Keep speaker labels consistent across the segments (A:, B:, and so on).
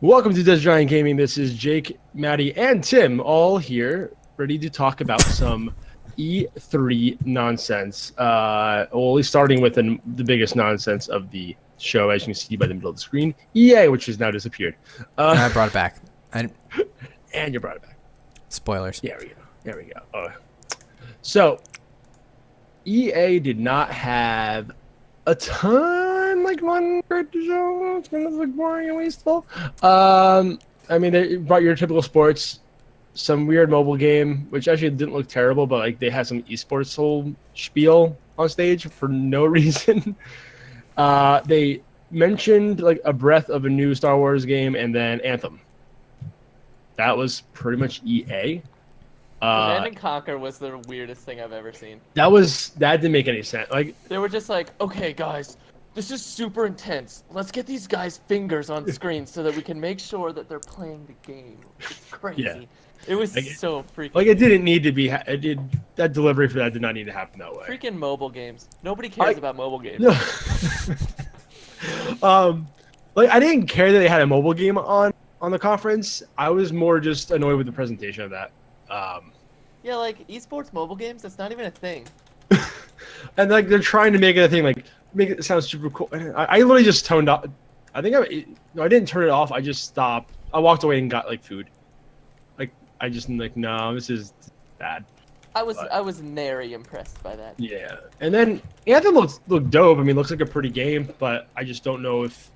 A: Welcome to Des Giant Gaming. This is Jake, Maddie, and Tim all here, ready to talk about some E3 nonsense. Well, starting with the biggest nonsense of the show, as you can see by the middle of the screen, EA, which has now disappeared.
B: I brought it back.
A: And you brought it back.
B: Spoilers.
A: There we go. So, EA did not have a ton, like one great to show. It's kind of like boring and wasteful. I mean, they brought your typical sports, some weird mobile game, which actually didn't look terrible, but like they had some esports whole spiel on stage for no reason. They mentioned like a breath of a new Star Wars game and then Anthem. That was pretty much EA.
C: Command and Conquer was the weirdest thing I've ever seen.
A: That didn't make any sense. Like
C: they were just like, okay, guys, this is super intense. Let's get these guys' fingers on screen so that we can make sure that they're playing the game. It's crazy.
A: Yeah.
C: It was so freaking.
A: Like it didn't need to be. That delivery for that did not need to happen that way.
C: Freaking mobile games. Nobody cares about mobile games.
A: No. Like I didn't care that they had a mobile game on the conference. I was more just annoyed with the presentation of that.
C: Yeah, like esports mobile games, that's not even a thing.
A: And like they're trying to make it a thing, like make it sound super cool. I literally just toned off. I didn't turn it off. I just stopped. I walked away and got like food. Like I just like no, this is bad.
C: I was very impressed by that.
A: Yeah, and then Anthem looked dope. I mean, looks like a pretty game, but I just don't know if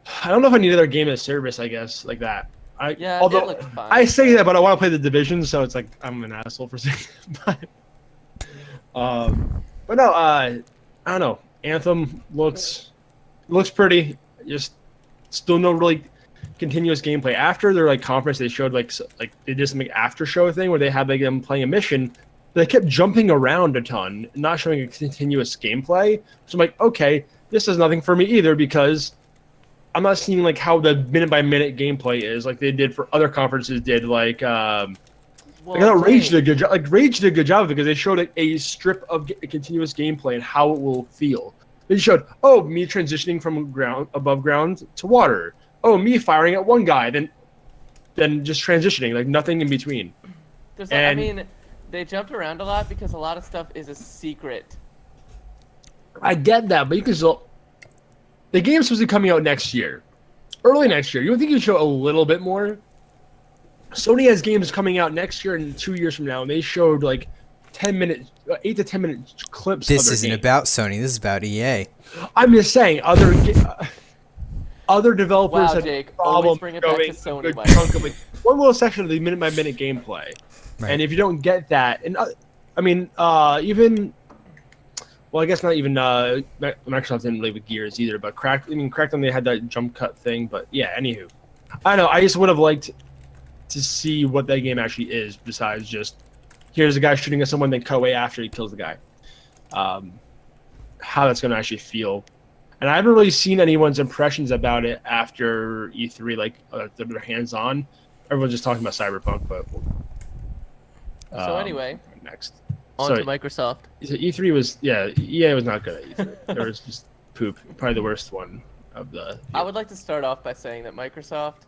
A: I need another game as service. I guess like that. Although
C: it looked fine.
A: I say that, but I want to play the Division, so it's like I'm an asshole for saying that. But no, I don't know. Anthem looks pretty. Just still no really continuous gameplay. After their like conference, they showed like they did some like after show thing where they had like them playing a mission. They kept jumping around a ton, not showing a continuous gameplay. So I'm like, okay, this is nothing for me either because I'm not seeing like how the minute by minute gameplay is like they did for other conferences. Rage did a good job. Like Rage did a good job because they showed a strip of continuous gameplay and how it will feel. They showed me transitioning from above ground to water. Me firing at one guy, then just transitioning, like nothing in between.
C: I mean, they jumped around a lot because a lot of stuff is a secret.
A: I get that, but you can still. The game's supposed to be coming out next year, early next year. You don't think you show a little bit more? Sony has games coming out next year and 2 years from now, and they showed like 8 to 10 minute clips.
B: This isn't about Sony. This is about EA.
A: I'm just saying other developers
C: Wow, Jake, always bring it back to Sony.
A: Chunk of, like, one little section of the minute by minute gameplay,
B: Right.
A: And if you don't get that, and I mean, even. Well, I guess not even Microsoft didn't really with Gears either, but Crackdown they had that jump cut thing. But yeah, anywho, I don't know. I just would have liked to see what that game actually is, besides just here's a guy shooting at someone, then cut away after he kills the guy. How that's going to actually feel, and I haven't really seen anyone's impressions about it after E3, like their hands-on. Everyone's just talking about Cyberpunk, but
C: so anyway,
A: next.
C: On to Microsoft.
A: E3 was, EA was not good at E3. There was just poop. Probably the worst one of the.
C: I would like to start off by saying that Microsoft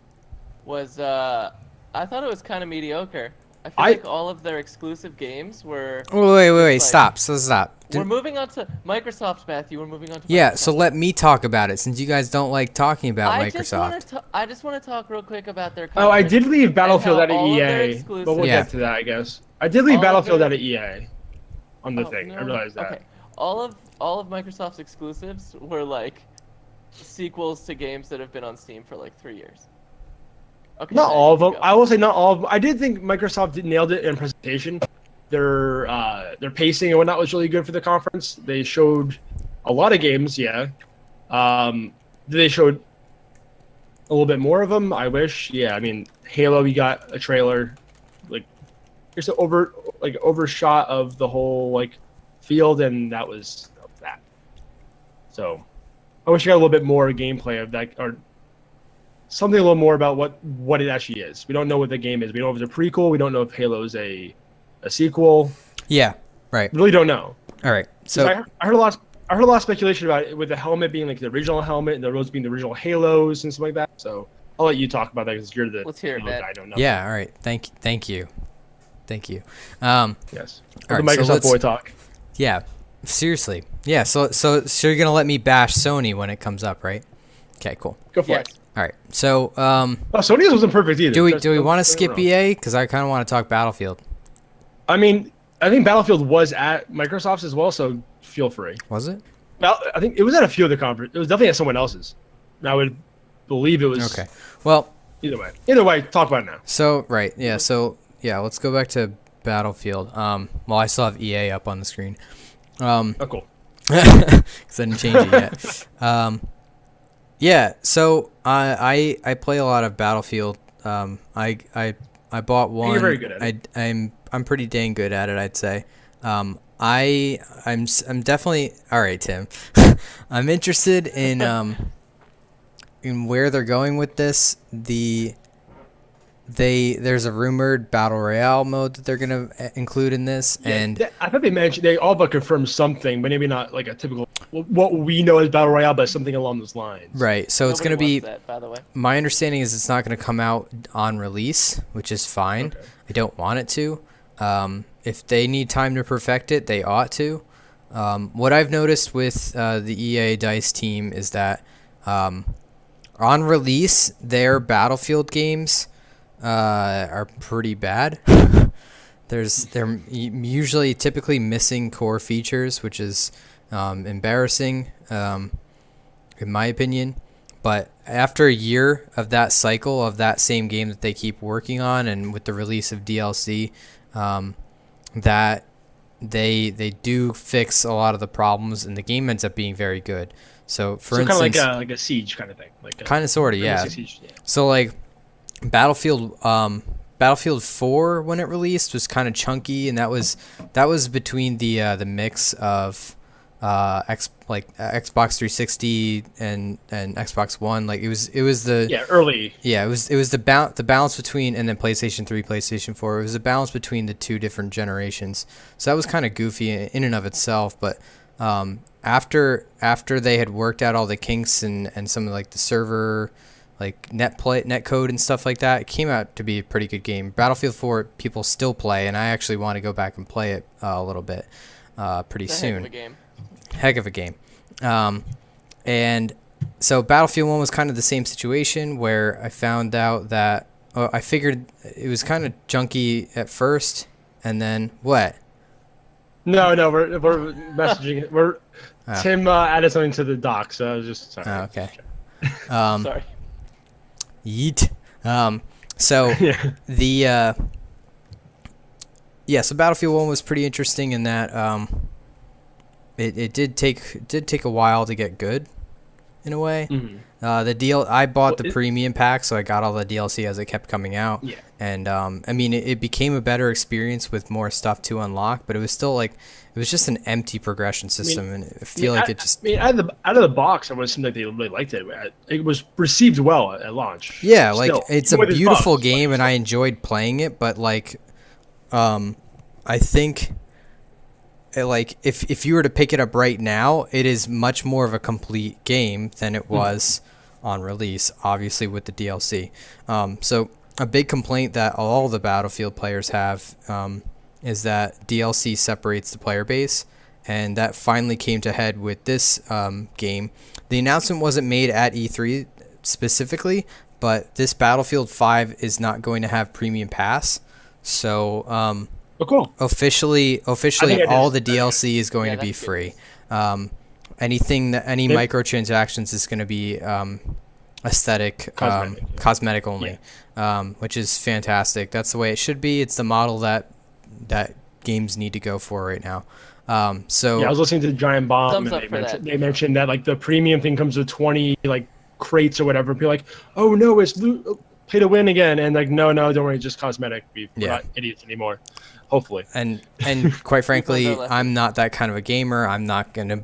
C: was, I thought it was kind of mediocre. I feel like all of their exclusive games were.
B: Wait,
C: like,
B: stop. Stop.
C: We're moving on to Microsoft, Matthew. We're moving on to.
B: Yeah,
C: Microsoft.
B: so let me talk about it since you guys don't like talking about Microsoft.
C: I just want to talk real quick about their.
A: Oh, I did leave Battlefield out of EA, but we'll
B: Yeah.
A: get to that, I guess. I did leave Battlefield out of EA on the thing.
C: No,
A: I realized that.
C: Okay, all of Microsoft's exclusives were like sequels to games that have been on Steam for like 3 years. Okay,
A: Not all of them. I will say not all of them. I did think Microsoft nailed it in presentation. Their pacing and whatnot was really good for the conference. They showed a lot of games, yeah. They showed a little bit more of them. I wish, yeah. I mean, Halo, we got a trailer, like just an overshot of the whole like field, and that was that. So, I wish I got a little bit more gameplay of that, or something a little more about what it actually is. We don't know what the game is. We don't know if it's a prequel. We don't know if Halo is a sequel.
B: Yeah, right.
A: Really don't know.
B: All right. So
A: I heard a lot. I heard a lot of speculation about it with the helmet being like the original helmet and the roads being the original Halos and stuff like that. So I'll let you talk about that because you're the
C: Let's hear it,
A: Halo
C: Matt.
A: guy. I don't know.
B: Yeah. All right. Thank you.
A: Yes.
B: All
A: The
B: right,
A: Microsoft boy talk.
B: Yeah. Seriously. Yeah. So you're gonna let me bash Sony when it comes up, right? Okay. Cool.
A: Go for it.
B: All right. So
A: Sony's wasn't perfect either.
B: do we want to skip EA? Because I kind of want to talk Battlefield.
A: I mean, I think Battlefield was at Microsoft's as well, so feel free.
B: Was it?
A: Well, I think it was at a few of the conferences. It was definitely at someone else's. And I would believe it was.
B: Okay. Well.
A: Either way, talk about it now.
B: So right. Yeah. So yeah. Let's go back to Battlefield. Well, I still have EA up on the screen.
A: Oh, cool.
B: Because I didn't change it yet. Yeah, so I play a lot of Battlefield. I bought one.
A: You're very good at it.
B: I'm pretty dang good at it, I'd say. I'm definitely all right, Tim. I'm interested in where they're going with this. There's a rumored battle royale mode that they're gonna include in this, and
A: I thought they all but confirmed something, but maybe not like a typical what we know as battle royale, but something along those lines.
B: Right. So it's gonna be.
C: That, by the way.
B: My understanding is it's not gonna come out on release, which is fine.
A: Okay.
B: I don't want it to. If they need time to perfect it, they ought to. What I've noticed with the EA Dice team is that on release, their Battlefield games are pretty bad. They're usually typically missing core features, which is embarrassing in my opinion. But after a year of that cycle of that same game that they keep working on, and with the release of DLC, that they do fix a lot of the problems, and the game ends up being very good. So for instance,
A: kind of like a Siege kind of thing,
B: kind of sort of, yeah.
A: Siege, yeah.
B: So like Battlefield 4 when it released was kind of chunky, and that was between the mix of Xbox 360 and Xbox One. Like it was the
A: early.
B: Yeah, it was the balance between, and then PlayStation 3, PlayStation 4. It was the balance between the two different generations. So that was kind of goofy in and of itself, but after they had worked out all the kinks and some of like the server like net code and stuff like that, it came out to be a pretty good game. Battlefield 4 people still play, and I actually want to go back and play it a little bit pretty soon. Heck of a game. And so Battlefield 1 was kind of the same situation, where I found out that I figured it was kind of junky at first, and then what?
A: No, we're messaging. Tim added something to the doc, so I was just sorry.
B: Oh, okay.
C: Sorry.
B: Yeet. So the so Battlefield 1 was pretty interesting in that it did take a while to get good, in a way.
A: Mm-hmm.
B: I bought the premium pack, so I got all the DLC as it kept coming out.
A: Yeah.
B: And I mean, it became a better experience with more stuff to unlock, but it was still like it was just an empty progression system, and I feel like it just.
A: I mean, out of the box, it seemed like they really liked it. It was received well at launch.
B: Yeah,
A: Still,
B: like it's a beautiful game, and I enjoyed playing it. But like, I think, like if you were to pick it up right now, it is much more of a complete game than it was on release. Obviously, with the DLC. So a big complaint that all the Battlefield players have. Is that DLC separates the player base, and that finally came to head with this game. The announcement wasn't made at E3 specifically, but this Battlefield 5 is not going to have Premium Pass, so
A: cool.
B: Officially, all the DLC is going to be free. Any microtransactions is going to be aesthetic, cosmetic only, which is fantastic. That's the way it should be. It's the model that games need to go for right now. So
A: I was listening to Giant Bomb, and they mentioned that like the premium thing comes with 20 like crates or whatever. People like, oh no, it's pay to win again, and like no, don't worry, just cosmetic. We're not idiots anymore. Hopefully. And
B: quite frankly, I'm not that kind of a gamer. I'm not gonna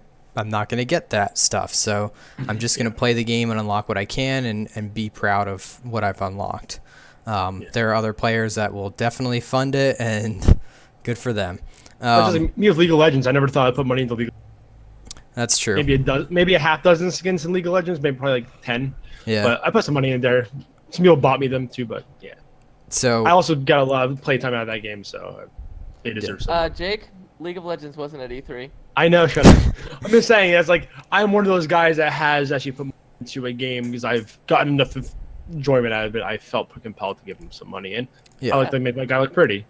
B: get that stuff. So I'm just gonna play the game and unlock what I can, and be proud of what I've unlocked. There are other players that will definitely fund it, and good for them.
A: Me with League of Legends, I never thought I'd put money into League.
B: That's true.
A: maybe a half dozen skins in League of Legends, maybe probably like 10.
B: Yeah.
A: But I put some money in there. Some people bought me them too, but yeah.
B: So
A: I also got a lot of playtime out of that game, so they deserve some.
C: Jake, League of Legends wasn't at E3.
A: I know, shut up. I'm just saying, that's like I'm one of those guys that has actually put money into a game because I've gotten enough enjoyment out of it. I felt compelled to give him some money in.
B: Yeah.
A: I like to make my guy look pretty.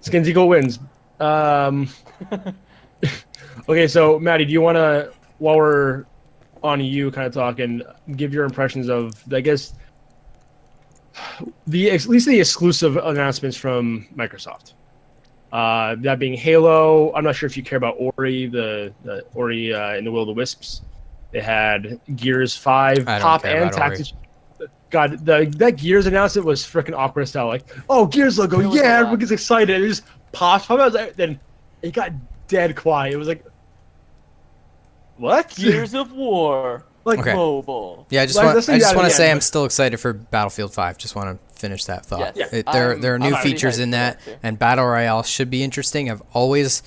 A: Skins Eagle wins. Okay, so Maddie, do you want to, while we're on you kind of talking, give your impressions of, I guess, at least the exclusive announcements from Microsoft? That being Halo. I'm not sure if you care about Ori, the Ori in the Will of the Wisps. They had Gears 5
B: I don't
A: pop
B: care
A: and
B: about Ori.
A: tactics. God, that Gears announcement was freaking awkward style. Like, oh, Gears logo,
C: It was a
A: yeah,
C: lot.
A: everyone gets excited. It just pops. Then it got dead quiet. It was like, what?
C: Gears of War.
A: Like,
B: Okay.
C: Mobile.
B: Yeah, I just
A: Like,
B: want
A: let's
B: I
A: leave
B: just
A: that
B: want to
A: again,
B: say I'm
A: but-
B: still excited for Battlefield 5. Just want to finish that thought.
C: Yes.
B: There are new
C: I'm pretty
B: features
C: hyped
B: in
C: for
B: that,
C: that too.
B: and Battle Royale should be interesting. I've always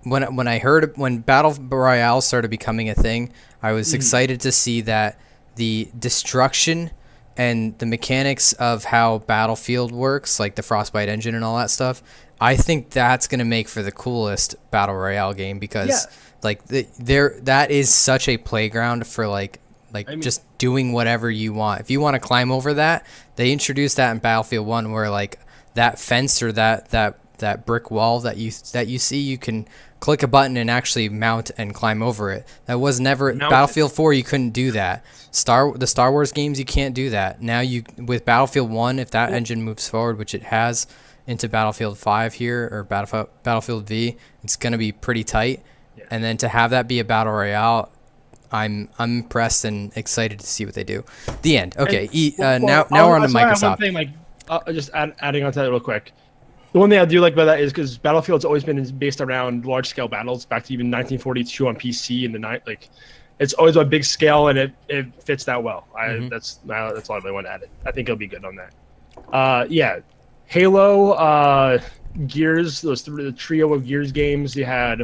B: when Battle Royale started becoming a thing, I was excited to see that the destruction and the mechanics of how Battlefield works, like the Frostbite engine and all that stuff. I think that's gonna make for the coolest Battle Royale game because
A: Yeah.
B: like that is such a playground for like
A: I mean-
B: just doing whatever you want. If you want to climb over that, they introduced that in Battlefield 1 where like that fence or that brick wall that you see, you can click a button and actually mount and climb over it. That was never
A: Mount
B: Battlefield 4, you couldn't do that. The Star Wars games, you can't do that. Now you with Battlefield 1, if that engine moves forward, which it has into Battlefield 5 here or Battlefield V, it's going to be pretty tight.
A: Yeah.
B: And then to have that be a battle royale, I'm impressed and excited to see what they do. The end. Okay. Now we're on to
A: so I have one
B: Microsoft.
A: thing, like, just adding on to that real quick. The one thing I do like about that is because Battlefield's always been based around large scale battles, back to even 1942 on PC in the night. Like, it's always a big scale, and it fits that well. That's all I really want to add. I think it'll be good on that. Yeah, Halo, Gears, the trio of Gears games. You had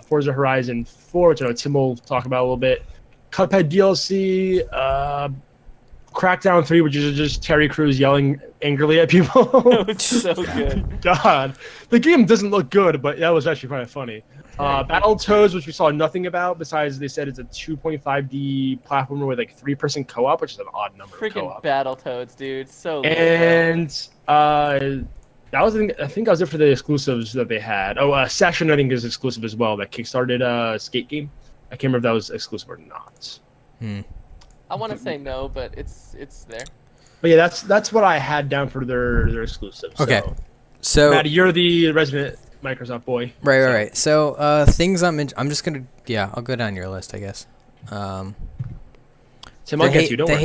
A: Forza Horizon 4, which I know Tim will talk about a little bit. Cuphead DLC, Crackdown 3, which is just Terry Crews yelling angrily at people.
C: It was so good.
A: God, the game doesn't look good, but that was actually kind of funny. Battletoads, which we saw nothing about, besides they said it's a 2.5D platformer with like 3-person co-op, which is an odd number of
C: Freaking
A: co-op.
C: Battletoads, dude. So lit,
A: And that was I think that was it for the exclusives that they had. Oh, Session I think is exclusive as well. That kickstarted Skate game. I can't remember if that was exclusive or not.
C: I want to say no, but it's there.
A: But yeah, that's what I had down for their exclusives.
B: Okay.
A: So,
B: So
A: Maddie, you're the resident Microsoft boy.
B: right. So things I'm just gonna I'll go down your list, I guess.
A: Tim, I'll get you. Don't worry.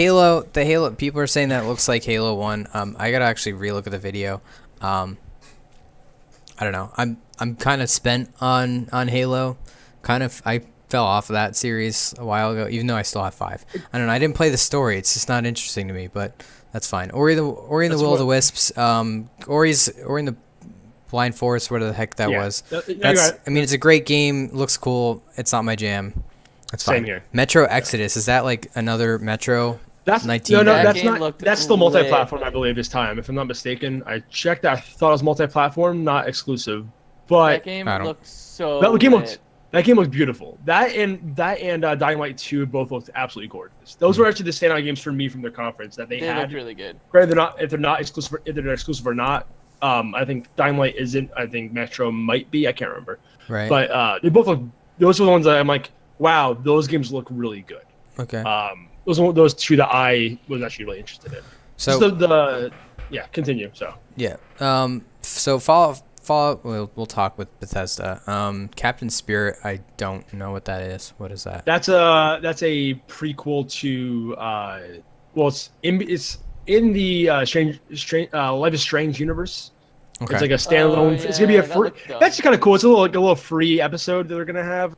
B: The Halo. People are saying that it looks like Halo 1. I gotta actually relook at the video. I don't know. I'm kind of spent on Halo. I fell off of that series a while ago, even though I still have 5. I don't know. I didn't play the story. It's just not interesting to me, but that's fine. Ori and the Will of the Wisps. Ori in the Blind Forest, whatever the heck that was. I mean, it's a great game. Looks cool. It's not my jam. That's fine.
A: Same here.
B: Metro Exodus, is that like another Metro?
A: That's
B: 19.
A: no,
C: That
A: that's
C: game
A: not.
C: looked
A: That's still
C: lit.
A: multi-platform, I believe, this time. If I'm not mistaken, I checked. I thought it was multi-platform, not exclusive. But
C: That game
B: I don't-
C: looked so
A: that game
C: lit.
A: looked beautiful. That and Dying Light 2 both looked absolutely gorgeous. Those were actually the standout games for me from their conference that they
C: They
A: had.
C: looked really good.
A: Granted, if they're not exclusive or not. I think Dying Light isn't. I think Metro might be. I can't remember.
B: Right.
A: But they both look. Those were the ones that I'm like, wow, those games look really good.
B: Okay.
A: Those two that I was actually really interested in.
B: So
A: Yeah, continue. So
B: yeah. So Fallout. We'll talk with Bethesda. Captain Spirit. I don't know what that is. What is that?
A: that's a prequel to it's in the Life is Strange universe.
B: Okay.
A: It's like a standalone.
C: Oh,
A: It's gonna be a
C: yeah, that
A: free.
C: looked dumb.
A: That's kind of cool. It's a little free episode that they're gonna have.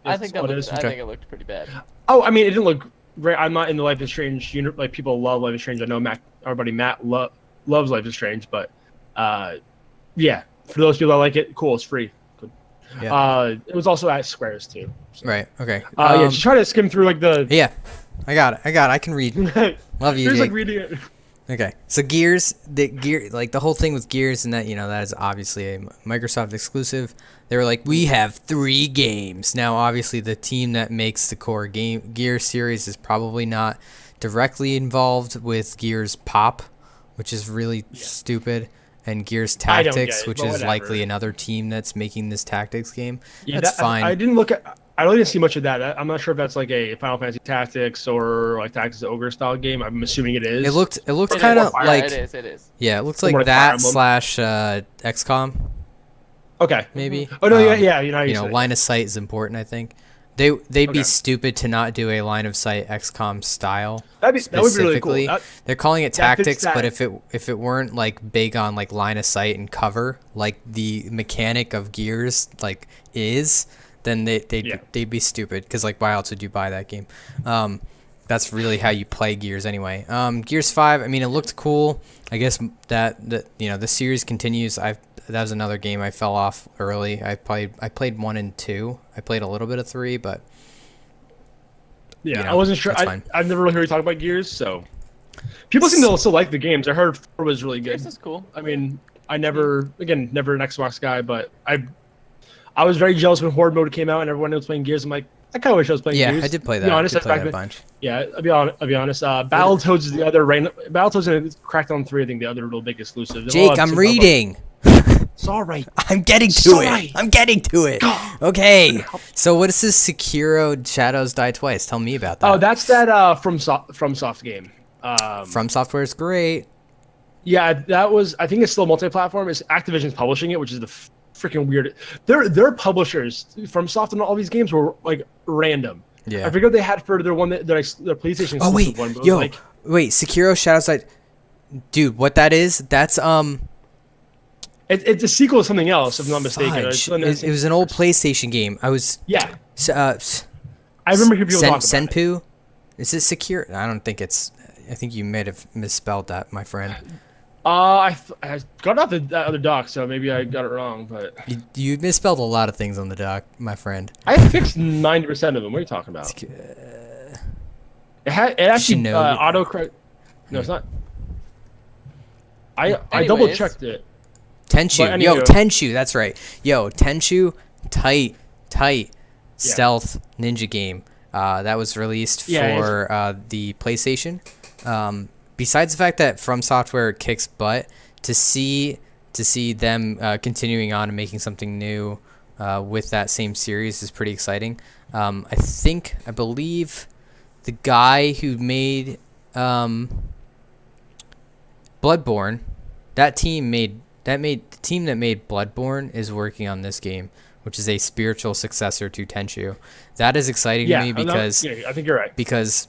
C: I think
A: what it is.
C: I think it looked pretty bad.
A: Oh, I mean, it didn't look great. I'm not in the Life is Strange universe. Like people love Life is Strange. I know our buddy Matt loves Life is Strange, but yeah, for those people that like it, cool. It's free.
B: Yeah.
A: It was also at Squares too. So.
B: Right. Okay.
A: Yeah, just try to skim through like the.
B: Yeah. I got it. I can read. Love you,
A: There's
B: Jake.
A: like reading it.
B: Okay, so like the whole thing with Gears and that, that is obviously a Microsoft exclusive. They were like, we have 3 games. Now, obviously, the team that makes the core Gears series is probably not directly involved with Gears Pop, which is really stupid, and Gears
A: I don't get
B: Tactics,
A: it,
B: which
A: but
B: is
A: whatever.
B: likely another team that's making this tactics game.
A: Yeah,
B: That's fine.
A: I didn't look at. I really didn't see much of that. I'm not sure if that's like a Final Fantasy Tactics or like Tactics Ogre style game. I'm assuming it is.
B: It looked
C: It
B: kind of
C: is. Yeah,
B: like
C: it is.
B: yeah, it looks
A: More
B: like
A: like
B: that
A: Fire Emblem.
B: / XCOM.
A: Okay.
B: Maybe.
A: Oh no, yeah. You know, how you say it.
B: Line of sight is important. I think they'd
A: Okay.
B: be stupid to not do a line of sight XCOM style.
A: That would be really cool.
B: Specifically, they're calling it
A: that fits
B: tactics, but
A: that.
B: if it weren't like big on like line of sight and cover, like the mechanic of Gears like is, then they'd be stupid. Because like, why else would you buy that game? That's really how you play Gears anyway. Gears 5. I mean, it looked cool. I guess that the series continues. That was another game I fell off early. I played 1 and 2. I played a little bit of 3, but
A: yeah, I wasn't sure.
B: that's fine.
A: I've never really heard you talk about Gears, so people seem to also like the games. I heard 4 was really good.
C: This is cool.
A: I mean, I never an Xbox guy, but I was very jealous when Horde mode came out and everyone was playing Gears. I'm like, I kind of wish I was playing Gears.
B: Yeah, I did play
A: To
B: that.
A: be honest,
B: I did play
A: back
B: that a
A: then-
B: bunch.
A: Yeah, I'll be honest. Battletoads is the other Battletoads and Crackdown 3. I think the other real big exclusive.
B: Jake, I'm reading.
A: It's all right.
B: I'm getting to
A: Sorry.
B: it. I'm getting to it. Okay. So what is this Sekiro Shadows Die Twice? Tell me about that.
A: Oh, that's that from Soft game.
B: From Software is great.
A: Yeah, that was. I think it's still multi-platform. It's Activision's publishing it, which is the freaking weird. Their publishers from Soft and all these games were like random.
B: Yeah.
A: I forget what they had for their one their PlayStation.
B: Oh wait,
A: exclusive one, but it was
B: yo,
A: like,
B: wait, Sekiro Shadows Die. Dude, what that is? That's
A: it's a sequel to something else, if I'm not mistaken.
B: fudge. It was an old PlayStation game. I was
A: Yeah,
B: I
A: I remember hearing people talk about it.
B: Senpu. Is it Sekiro? I don't think it's. I think you may have misspelled that, my friend.
A: I got off that other doc, so maybe I got it wrong. But
B: You misspelled a lot of things on the doc, my friend.
A: I fixed 90% of them. What are you talking about? It actually
B: Shinobi.
A: autocorrect. No, it's not. I
C: Anyways.
A: double checked it.
B: Tenchu.
A: But
B: Yo,
A: anywho.
B: Tenchu. That's right. Yo, Tenchu Tight stealth ninja game. That was released
A: Yeah,
B: for the PlayStation. Besides the fact that From Software kicks butt, to see them continuing on and making something new with that same series is pretty exciting. I believe the guy who made Bloodborne, the team that made Bloodborne is working on this game, which is a spiritual successor to Tenchu. That is exciting to me because
A: I think you're right.
B: because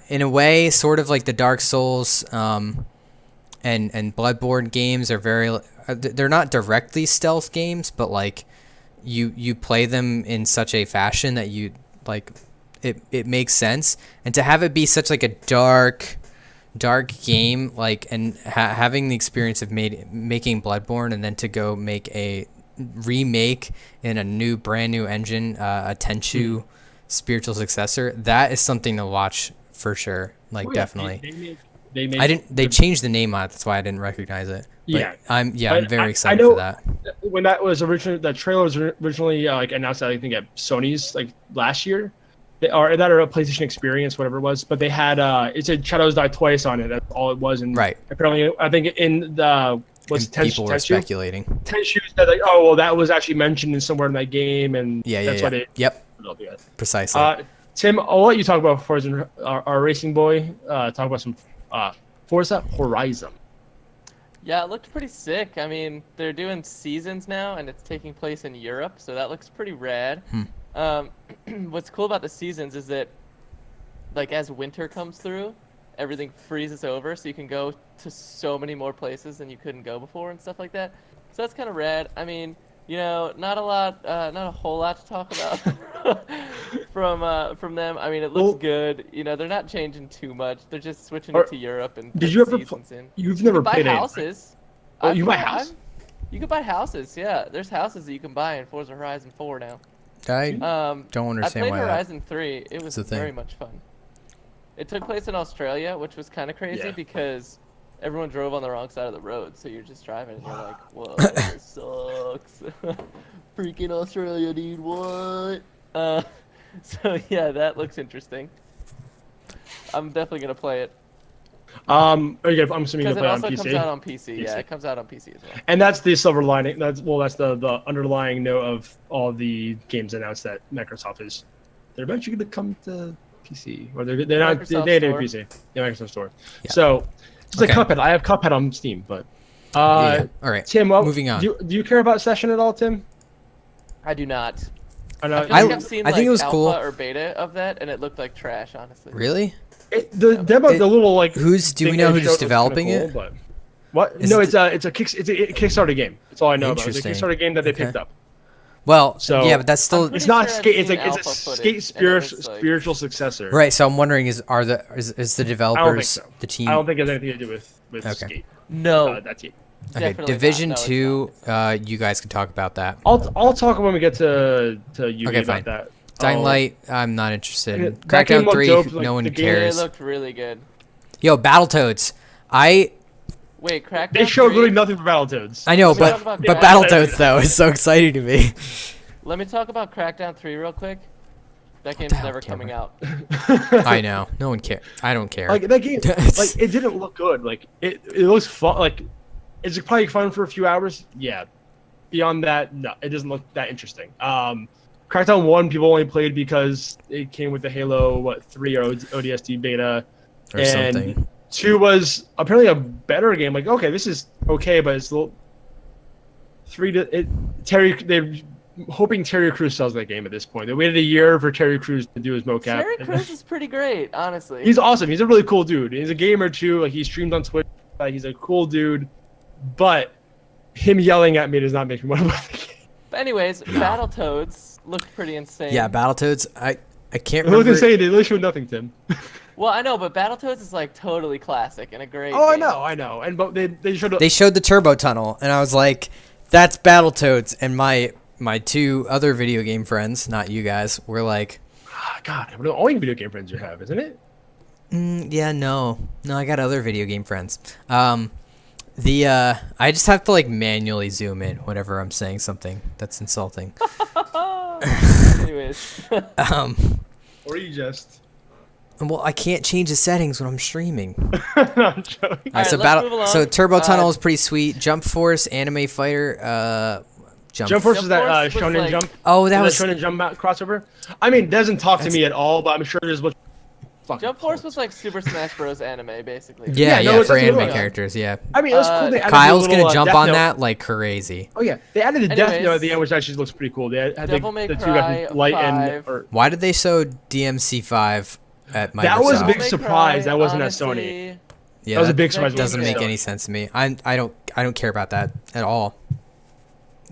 B: in a way, sort of like the Dark Souls and Bloodborne games are very. They're not directly stealth games, but like you play them in such a fashion that you like it makes sense, and to have it be such like a dark game, like and having the experience of making Bloodborne and then to go make a remake in a brand new engine, a Tenchu spiritual successor, that is something to watch for sure. Like definitely. They changed the name on it, that's why I didn't recognize it. But
A: Yeah.
B: I'm
A: But
B: very
A: I
B: excited
A: know
B: for that.
A: When that was originally, the trailer was originally like announced, I think at Sony's like last year, or a PlayStation Experience, whatever it was. But they had it said Shadows Die Twice on it. That's all it was. And
B: Right.
A: apparently, I think in the
B: People were speculating.
A: Tenchu said like, oh well, that was actually mentioned in somewhere in that game, and
B: Yeah.
A: that's why they.
B: Yep.
A: They'll do it.
B: Precisely.
A: Tim, I'll let you talk about Forza, our racing boy. Talk about some Forza Horizon.
C: Yeah, it looked pretty sick. I mean, they're doing seasons now, and it's taking place in Europe, so that looks pretty rad. What's cool about the seasons is that, like, as winter comes through, everything freezes over, so you can go to so many more places than you couldn't go before and stuff like that. So that's kind of rad. I mean, not a whole lot to talk about from them. I mean, it looks good. They're not changing too much. They're just switching it to Europe and
A: Did you ever?
C: seasons in.
A: You've never
C: buy
A: played
C: houses.
A: Oh, you buy house?
C: You can buy houses. Yeah, there's houses that you can buy in Forza Horizon 4 now.
B: I don't
C: I
B: understand
C: played
B: why that.
C: Horizon 3. It was
B: a thing.
C: very much fun. It took place in Australia, which was kind of crazy
A: Yeah.
C: because everyone drove on the wrong side of the road. So you're just driving and you're like, whoa, this sucks. Freaking Australia, dude, what? So yeah, that looks interesting. I'm definitely going to play it.
A: I'm assuming you'll
C: Because it
A: play on
C: also
A: PC.
C: comes out on PC. Yeah,
A: PC.
C: it comes out on PC as well.
A: And that's the silver lining. That's the underlying note of all the games announced that Microsoft is. They're eventually going to come to PC, or they're not.
C: Microsoft
A: They
C: Store.
A: PC. Yeah, Microsoft Store.
B: Yeah.
A: So it's like
B: Okay.
A: Cuphead. I have Cuphead on Steam, but
B: Yeah. All right.
A: Tim,
B: Moving on.
A: Do you care about Session at all, Tim?
C: I do not.
A: I know.
C: I feel like
B: I
C: I've seen
B: think
C: like
B: it was
C: alpha
B: cool.
C: or beta of that, and it looked like trash, honestly.
B: Really?
A: The demo,
B: It-
A: the little like.
B: Do we
A: thing
B: know
A: they
B: who's
A: showed was
B: developing
A: kinda
B: it?
A: cool, but what?
B: Is
A: No,
B: it
A: it's a Kickstarter game. That's all I know about. It's a
B: Interesting.
A: Kickstarter game that they
B: Okay.
A: picked up.
B: So
A: So-
B: yeah, but that's still
C: pretty
A: It's not
C: sure I've
A: skate. It's
C: seen
A: like it's
C: alpha
A: a
C: footage,
A: skate
C: and it
A: spiritual
C: was, like-
A: spiritual successor.
B: right. So I'm wondering, is the developers
A: so.
B: the team?
A: I don't think it has anything to do with
B: Okay.
A: skate.
C: No.
A: That team.
B: Okay,
C: Definitely
B: Division
C: not. No, it's
B: 2. You guys can talk about that.
A: I'll talk when we get to you
B: Okay,
A: about
B: fine.
A: that.
B: Dying
A: I'll-
B: Light, I'm not interested. in.
A: That game
B: Crackdown
A: looked
B: 3,
A: dope, like,
B: no one
A: the game-
C: It
B: cares.
C: looked really good.
B: Yo, Battletoads.
C: Wait, Crackdown.
A: They showed
C: 3?
A: literally nothing for Battletoads.
B: I know,
C: Let me talk
B: but
C: about
B: Battletoads though is so exciting to me.
C: Let me talk about Crackdown 3 real quick. That game's
B: the hell,
C: never coming
B: Cameron?
C: out.
B: I know. No one cares. I don't care.
A: Like that game, like it didn't look good. Like it looks fun. Like is it probably fun for a few hours? Yeah. Beyond that, no, it doesn't look that interesting. Crackdown 1 people only played because it came with the Halo 3 or ODST beta,
B: or
A: and
B: something.
A: 2 was apparently a better game. Like okay, this is okay, but it's a little. They're hoping Terry Crews sells that game at this point. They waited a year for Terry Crews to do his mocap.
C: Terry Crews is pretty great, honestly.
A: He's awesome. He's a really cool dude. He's a gamer too. Like he streamed on Twitch. He's a cool dude, but him yelling at me does not make me want to play the game.
C: But anyways, Battletoads looked pretty insane.
B: Yeah, Battletoads. I can't
A: It looked
B: remember.
A: insane. They literally showed nothing, Tim.
C: Well, I know, but Battletoads is like totally classic and a great.
A: Oh,
C: game.
A: I know. And but they showed.
B: They showed the turbo tunnel, and I was like, "That's Battletoads." And my two other video game friends, not you guys, were like,
A: God, what the only video game friends you have, isn't it?
B: Yeah, no, I got other video game friends. I just have to like manually zoom in whenever I'm saying something that's insulting.
C: Anyways,
A: Or you just.
B: Well, I can't change the settings when I'm streaming.
A: No, I'm joking.
B: Alright, so
C: let's move along.
B: so Turbo Tunnel is pretty sweet. Jump Force, Anime Fighter,
A: Jump Force is that
C: Force was
A: Shonen
C: like-
A: Jump.
B: Oh, that
A: Is
B: was
A: Shonen Jump crossover. I mean, it doesn't talk to
B: That's-
A: me at all, but I'm sure there's what.
C: Jump Force was like Super Smash Bros. Anime, basically.
B: yeah,
A: no, it's
B: for
A: just
B: anime
A: really-
B: characters, yeah.
A: I mean, it was cool. They added
B: Kyle's
A: the little,
B: gonna jump
A: Death
B: on
A: Note.
B: that like crazy.
A: Oh yeah, they added the Death
C: Anyways,
A: Note at the end, which actually looks pretty cool. They had
C: Devil May
A: the two
C: Cry
A: guys, Light
C: 5.
A: and or,
B: Why did they show DMC5 at Microsoft?
A: That was a
C: Devil
A: big
C: May
A: surprise.
C: Cry,
A: That wasn't at
C: honestly,
B: Yeah,
A: that was a big surprise.
C: that
B: Doesn't
C: Yeah.
B: make any sense to me. I don't care about that at all.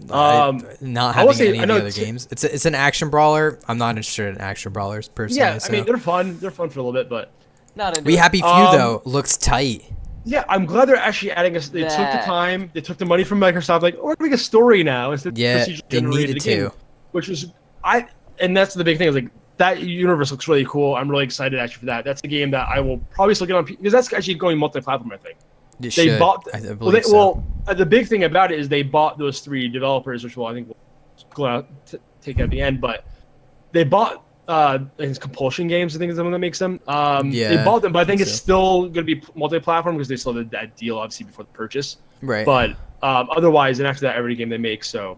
B: Not
A: I will
B: having
A: say,
B: any
A: I
B: of the
A: know
B: other games. It's an action brawler. I'm not interested in action brawlers personally.
A: Yeah,
B: so.
A: I mean they're fun. They're fun for a little bit, but
C: Not into
B: We
C: it.
B: Happy Few though looks tight.
A: yeah, I'm glad they're actually adding us. They took the
C: That-
A: time. They took the money from Microsoft. Like, we're doing a story now instead of
B: Yeah,
A: procedurally
B: they
A: generated
B: needed
A: game,
B: to.
A: which was and that's the big thing. Is like that universe looks really cool. I'm really excited actually for that. That's the game that I will probably still get on because that's actually going multi-platform. I think.
B: It
A: They
B: should.
A: bought.
B: I believe
A: Well,
B: so.
A: the big thing about it is they bought those 3 developers, which I think we'll go out take at the end. But they bought his Compulsion Games. I think is the one that makes them. They
B: Yeah,
A: bought them, but I think
B: think
A: it's
B: so.
A: still going to be multi-platform because they still did that deal obviously before the purchase.
B: Right.
A: But otherwise, and after that, every game they make. So,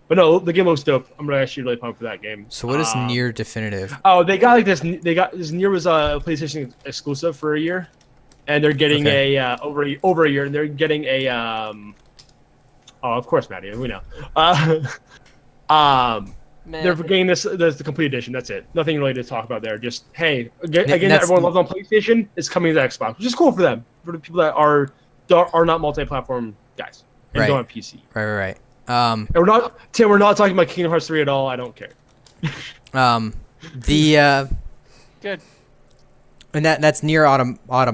A: but no, the game looks dope. I'm actually really pumped for that game.
B: So what is Near Definitive?
A: Oh, they got like this. They got this. Nier was a PlayStation exclusive for a year, and they're getting a over a year, and they're getting a Oh, of course, Maddie. We know.
C: Man,
A: They're getting the complete edition. That's it. Nothing really to talk about there. Just hey, again, that
B: that's-
A: everyone loves on PlayStation is coming to Xbox, which is cool for them. For the people that are not multi-platform guys and
B: Right.
A: don't have PC.
B: Right.
A: And we're not Tim. We're not talking about Kingdom Hearts 3 at all. I don't care.
B: The
C: good.
B: And that's near Automata.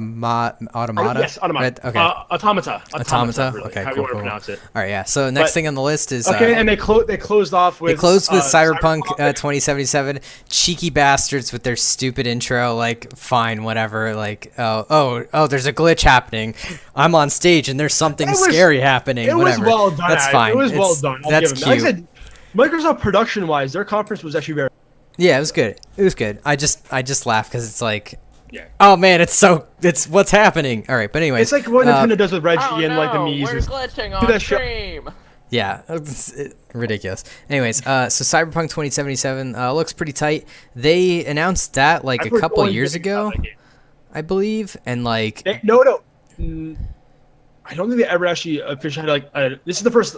A: Yes, Automata.
B: Right? Okay.
A: Automata.
B: Automata.
A: Really,
B: Okay,
A: how
B: cool,
A: you want to
B: cool.
A: pronounce it.
B: All right, yeah. So next
A: But-
B: thing on the list is
A: Okay, and they closed off with
B: Cyberpunk 2077. Cheeky bastards with their stupid intro. Like, fine, whatever. Like, oh, there's a glitch happening. I'm on stage and there's something scary happening.
A: It
B: Whatever.
A: was well done.
B: That's fine.
A: It was well done. I'll
B: That's
A: give
B: cute.
A: them. Like I said, Microsoft production-wise, their conference was actually very.
B: Yeah, it was good. It was good. I just laugh because it's like,
A: Yeah.
B: oh man, it's what's happening. All right, but anyways,
A: It's like what Nintendo does with Reggie
C: Oh
A: and like the
C: no,
A: Mii's.
C: we're
A: and-
C: glitching
A: Do
C: on
A: that shit.
C: stream.
B: yeah, it's ridiculous. Anyways, so Cyberpunk 2077 looks pretty tight. They announced that like
A: I've
B: a
A: heard
B: couple
A: only
B: years
A: good things about
B: ago,
A: that game.
B: I believe, and like
A: No. I don't think they ever actually officially had like this is the first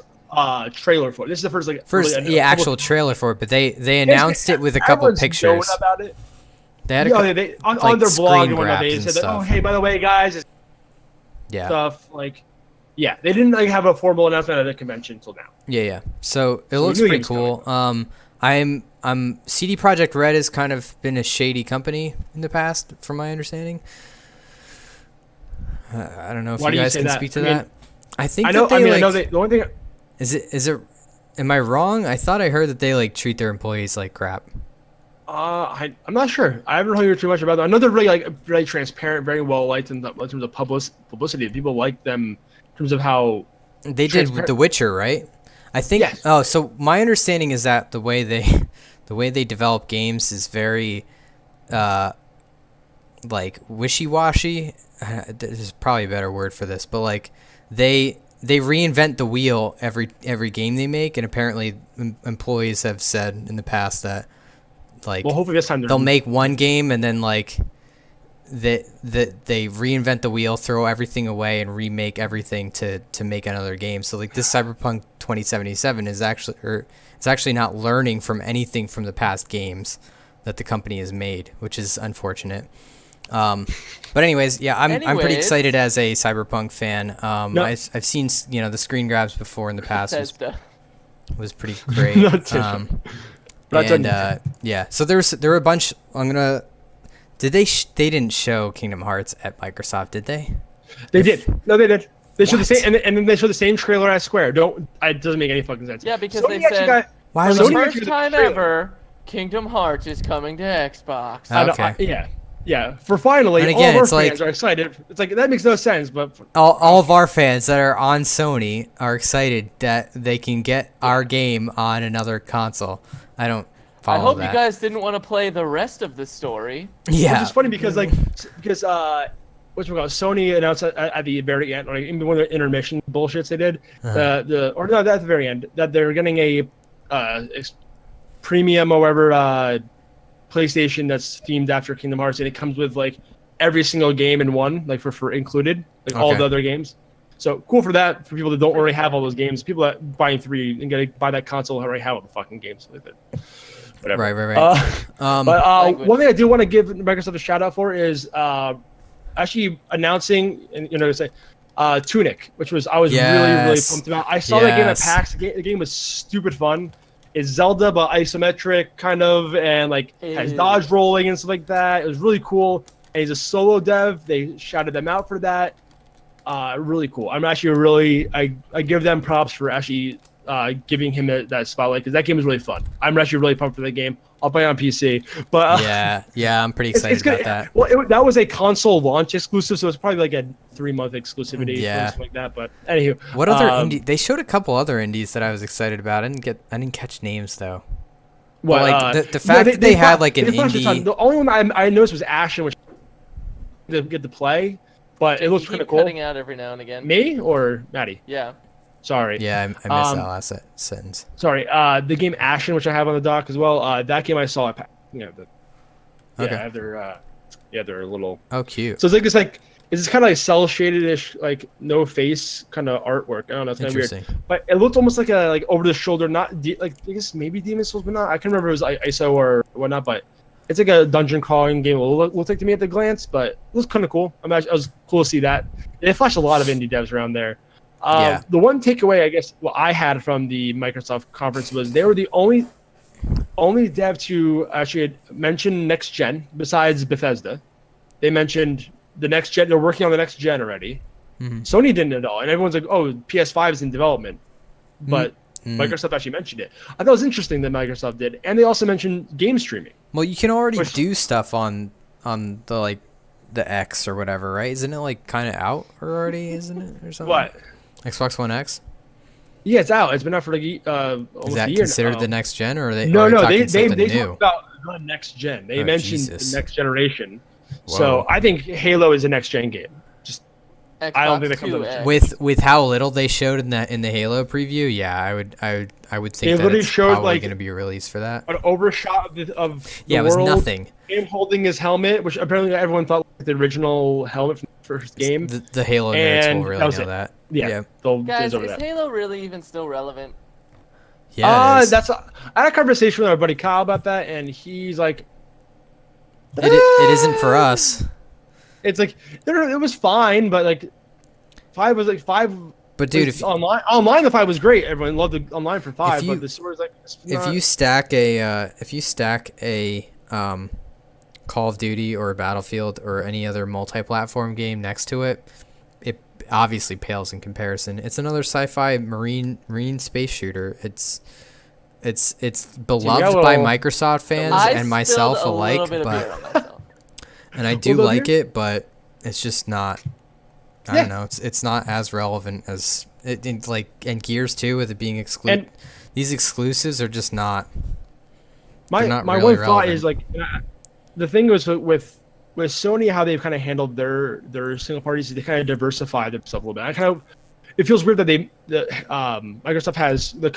A: trailer for it. This is the first like really,
B: actual trailer for it, but they announced it with a couple
A: everyone's
B: pictures.
A: knowing about it.
B: They had a
A: Yeah,
B: cou-
A: they on
B: like,
A: their blog
B: screen
A: and whatnot. They
B: grabs and
A: said, that, "Oh,
B: stuff.
A: hey, by the way, guys, it's
B: yeah.
A: stuff like." Yeah, they didn't like have a formal announcement at a convention until now.
B: Yeah. So it
A: So we
B: looks
A: knew he
B: pretty
A: was
B: cool. I'm CD Projekt Red has kind of been a shady company in the past, from my understanding. I don't know if
A: Why
B: you
A: do you
B: guys
A: say
B: can
A: that?
B: speak to
A: I mean,
B: that. I think
A: I know.
B: that they
A: I know.
B: like.
A: The only thing.
B: Is it? Am I wrong? I thought I heard that they like treat their employees like crap.
A: I'm not sure. I haven't really heard too much about them. I know they're very transparent, very well liked in terms of publicity. People like them in terms of how
B: They did with The Witcher, right? I think.
A: Yes.
B: Oh, so my understanding is that the way they develop games is very, like wishy-washy. There's probably a better word for this, but like they reinvent the wheel every game they make, and apparently employees have said in the past that like
A: well, hopefully this time
B: they'll make one game and then like they reinvent the wheel, throw everything away, and remake everything to make another game. So like this Cyberpunk 2077 is actually not learning from anything from the past games that the company has made, which is unfortunate. But anyways, yeah, I'm pretty
C: Anyways.
B: excited as a Cyberpunk fan.
A: No.
B: I've seen the screen grabs before in the past
C: Bethesda.
B: was pretty great.
A: Not too But
B: And
A: that's
B: yeah, so there were a bunch. They didn't show Kingdom Hearts at Microsoft, did they?
A: They did. No, they did. They showed the
B: What?
A: same, and then they showed the same trailer as Square. It doesn't make any fucking sense.
C: Yeah, because
A: Sony
C: they
A: actually
C: said
A: got-
B: Why
C: for
B: was
C: the
A: Sony
B: it?
A: actually
C: first
A: did the
C: time
A: trailer.
C: ever, Kingdom Hearts is coming to Xbox.
B: Oh,
A: I know,
B: okay.
A: yeah. For finally,
B: And
A: all
B: again,
A: of our
B: it's like-
A: fans are excited. It's like that makes no sense, but
B: All of our fans that are on Sony are excited that they can get our game on another console. I don't follow
C: I hope
B: that.
C: you guys didn't want to play the rest of the story.
B: Yeah.
A: which is funny because what's it called? Sony announced at the very end, like in one of the intermission bullshits they did, at the very end, that they're getting a premium or whatever PlayStation that's themed after Kingdom Hearts, and it comes with like every single game in one, like for included, like all
B: Okay.
A: the other games. So cool for that, for people that don't already have all those games. People that buying 3 and gonna buy that console already have all the fucking games with it. Whatever.
B: Right.
A: But
C: Language.
A: one thing I do want to give Microsoft a shout out for is actually announcing, and say Tunic, which I was really
B: Yes.
A: pumped about. I saw that game at
B: Yes.
A: PAX. The game was stupid fun. It's Zelda but isometric kind of, and like has
C: Ew.
A: dodge rolling and stuff like that. It was really cool. And he's a solo dev. They shouted them out for that. Really cool. I'm actually really I give them props for actually giving him that spotlight, because that game is really fun. I'm actually really pumped for that game. I'll play it on PC, but
B: yeah, I'm pretty excited
A: gonna,
B: about that.
A: Well, that was a console launch exclusive, so it's probably like a 3-month exclusivity,
B: Yeah.
A: or something like that. But anywho,
B: What other indie? They showed a couple other indies that I was excited about. I didn't catch names though.
A: What,
B: like, the fact that they had, like, an
A: flashed a ton.
B: indie-
A: The only one I noticed was Ashen, which I didn't get to play, but it looks
C: You
A: kind of
C: keep
A: cool.
C: cutting out every now and again.
A: Me or Maddie?
C: Yeah.
A: Sorry.
B: Yeah, I missed that last sentence.
A: Sorry. The game Ashen, which I have on the dock as well. That game I saw at
B: Okay.
A: they're little.
B: Oh, cute.
A: So it's kind of like cell shaded ish, like no face kind of artwork. I don't know, it's kind of weird.
B: Interesting.
A: But it looked almost like a over the shoulder, not I guess maybe Demon Souls, but not. I can't remember if it was ISO or whatnot. But it's like a dungeon crawling game. It looked like to me at the glance, but it was kind of cool. I was cool to see that. They flashed a lot of indie devs around there.
B: Yeah.
A: The one takeaway, I guess, what I had from the Microsoft conference was they were the only dev to actually mention next gen besides Bethesda. they mentioned the next gen. They're working on the next gen already.
B: Mhm.
A: Sony didn't at all, and everyone's like, "Oh, PS5 is in development," but
B: Mm.
A: Microsoft actually mentioned it. I thought it was interesting that Microsoft did, and they also mentioned game streaming.
B: Well, you can already
A: Which-
B: do stuff on the like the X or whatever, right? Isn't it like kind of out already? Isn't it or something?
A: What?
B: Xbox One X?
A: Yeah, it's out. It's been out for like almost
B: Is
A: a
B: that
A: year
B: considered
A: now.
B: the next gen, or are they?
A: No,
B: are
A: no,
B: talking
A: they
B: something new?
A: talked about the next gen. They
B: Oh,
A: mentioned
B: Jesus.
A: the next generation.
B: Whoa.
A: So I think Halo is a next gen game. Just
C: Xbox
A: I don't think that comes
C: Two
A: up
C: X.
B: with how little they showed in the Halo preview, yeah, I would
A: They
B: think that
A: literally
B: it's
A: showed,
B: probably
A: like,
B: going to be released for that.
A: an overshot of the
B: Yeah, it was
A: world,
B: nothing.
A: Him holding his helmet, which apparently everyone thought was the original helmet from the first game.
B: The Halo nerds
A: And
B: will
A: that
B: really
A: was
B: know
A: it.
B: that.
A: Yeah, they'll
C: Guys,
A: glaze over
C: is
A: that.
C: Halo really even still relevant?
B: Yeah, it is.
A: I had a conversation with our buddy Kyle about that, and he's like,
B: It isn't for us.
A: it's like it was fine, but like five.
B: But dude,
A: like,
B: if
A: online the 5 was great. Everyone loved the online for 5,
B: you-
A: but the story's like it's
B: if
A: not-
B: you stack a Call of Duty or a Battlefield or any other multi-platform game next to it, it obviously pales in comparison. It's another sci-fi marine space shooter. It's beloved by
A: well,
B: Microsoft fans
C: I
B: and myself
C: spilled a
B: alike,
C: little bit of beer
B: but
C: on myself.
B: and I do
A: Well,
B: like it, but it's just not. I
A: Yeah.
B: don't know. It's not as relevant as like and Gears 2 with it being exclusive.
A: And-
B: These exclusives are just not.
A: my
B: they're not
A: my
B: really
A: one thought
B: relevant.
A: is like the thing was with Sony, how they've kind of handled their single parties is they kind of diversify themselves a little bit. It feels weird that Microsoft has the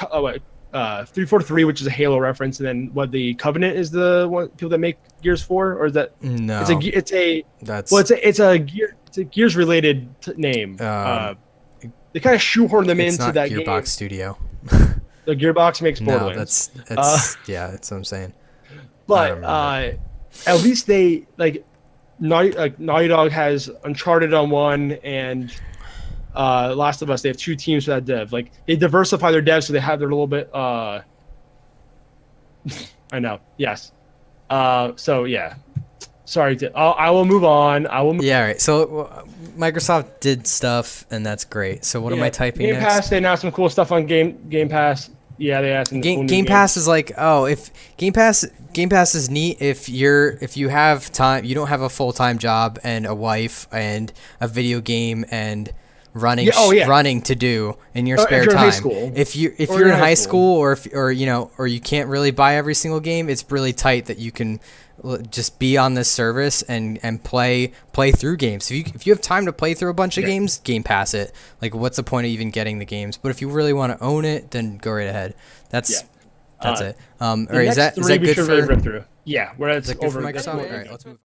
A: 343, which is a Halo reference, and then the Covenant is the one people that make Gears 4, or is that
B: No,
A: it's a
B: that's
A: well it's a Gears related name. They kind of shoehorn them
B: it's
A: into
B: not
A: that
B: Gearbox
A: game.
B: Studio.
A: The Gearbox makes
B: No,
A: Borderlands.
B: that's yeah, that's what I'm saying.
A: But
B: remember
A: at least they Naughty Dog has Uncharted on one, and Last of Us. They have 2 teams for that dev. Like they diversify their devs, so they have their little bit. I know. Yes. So yeah. Sorry. I will move on.
B: Yeah, right. So Microsoft did stuff, and that's great. So what am I typing
A: Game
B: next?
A: Pass. They announced some cool stuff on Game Pass. Yeah, they asked.
B: Game Pass is like, oh, if Game Pass is neat if you have time, you don't have a full-time job and a wife and a video game and running running to do in your spare
A: if you're in
B: time.
A: high school.
B: If you're in high school or you can't really buy every single game, it's really tight that you can just be on this service and play through games. If you have time to play through a bunch of games, Game Pass it. Like, what's the point of even getting the games? But if you really want to own it, then go right ahead. That's it. Or is that good for?
A: Rip through. Yeah, where it's
B: Is that good for
A: over.
B: Microsoft?
C: Anyway.
B: All right, let's move.